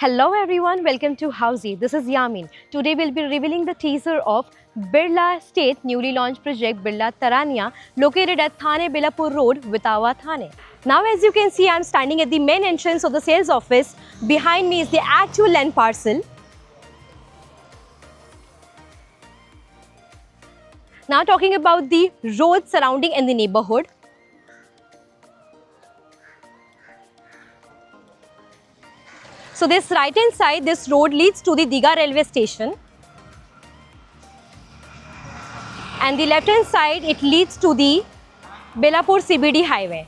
Hello everyone, welcome to Housey. This is Yamin. Today we'll be revealing the teaser of Birla State newly launched project Birla Tarania located at Thane Belapur Road, Vitawa, Thane. Now as you can see, I'm standing at the main entrance of the sales office. Behind me is the actual land parcel. Now talking about the roads surrounding in the neighborhood. So this right hand side, this road leads to the Diga railway station. And the left hand side, it leads to the Belapur CBD highway.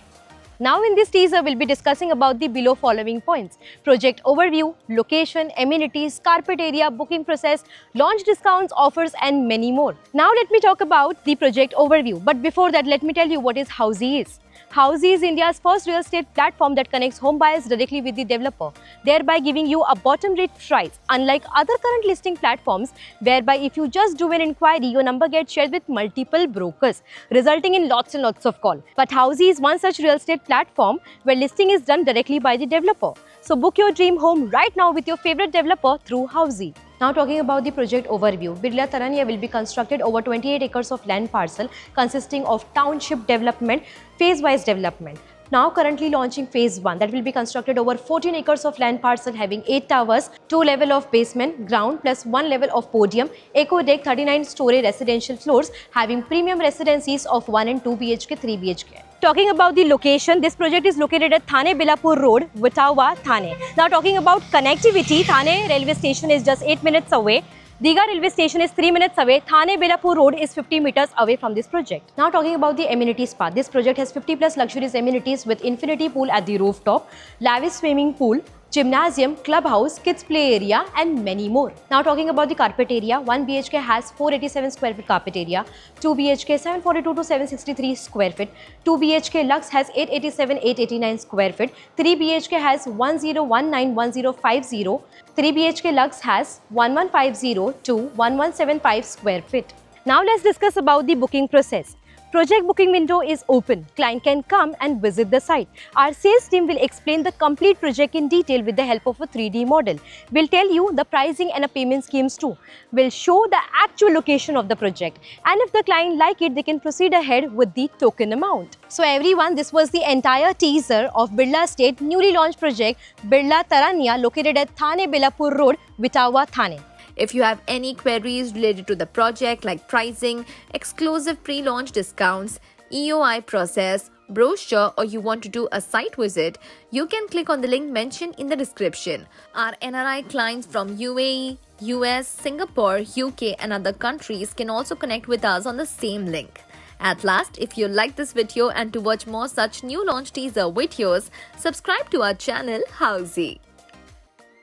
Now in this teaser, we'll be discussing about the below following points: project overview, location, amenities, carpet area, booking process, launch discounts, offers and many more. Now let me talk about the project overview. But before that, let me tell you what is Housey is. Housey is India's first real estate platform that connects home buyers directly with the developer, thereby giving you a bottom rate price, unlike other current listing platforms, whereby if you just do an inquiry, your number gets shared with multiple brokers, resulting in lots and lots of calls. But Housey is one such real estate platform where listing is done directly by the developer. So book your dream home right now with your favorite developer through Housey. Now talking about the project overview, Birla Tarania will be constructed over 28 acres of land parcel consisting of township development, phase-wise development. Now currently launching phase 1 that will be constructed over 14 acres of land parcel having 8 towers, 2 level of basement, ground plus 1 level of podium, eco deck, 39-story residential floors having premium residencies of 1 and 2 BHK, 3 BHK. Talking about the location, this project is located at Thane Belapur Road, Vitawa, Thane. Now talking about connectivity, Thane railway station is just 8 minutes away. Diga railway station is 3 minutes away. Thane Belapur Road is 50 meters away from this project. Now talking about the amenities part. This project has 50 plus luxurious amenities with infinity pool at the rooftop, lavish swimming pool, gymnasium, clubhouse, kids play area and many more. Now talking about the carpet area, 1 BHK has 487 square feet carpet area, 2 BHK 742 to 763 square feet, 2 BHK Lux has 887, 889 square feet, 3 BHK has 1019, 1050, 3 BHK Lux has 1150 to 1175 square feet. Now let's discuss about the booking process. Project booking window is open. Client can come and visit the site. Our sales team will explain the complete project in detail with the help of a 3D model. We'll tell you the pricing and a payment schemes too. We'll show the actual location of the project. And if the client like it, they can proceed ahead with the token amount. So everyone, this was the entire teaser of Birla State newly launched project Birla Tarania located at Thane Belapur Road, Vitawa, Thane. If you have any queries related to the project like pricing, exclusive pre-launch discounts, EOI process, brochure, or you want to do a site visit, you can click on the link mentioned in the description. Our NRI clients from UAE, US, Singapore, UK and other countries can also connect with us on the same link. At last, if you like this video and to watch more such new launch teaser videos, subscribe to our channel Housey.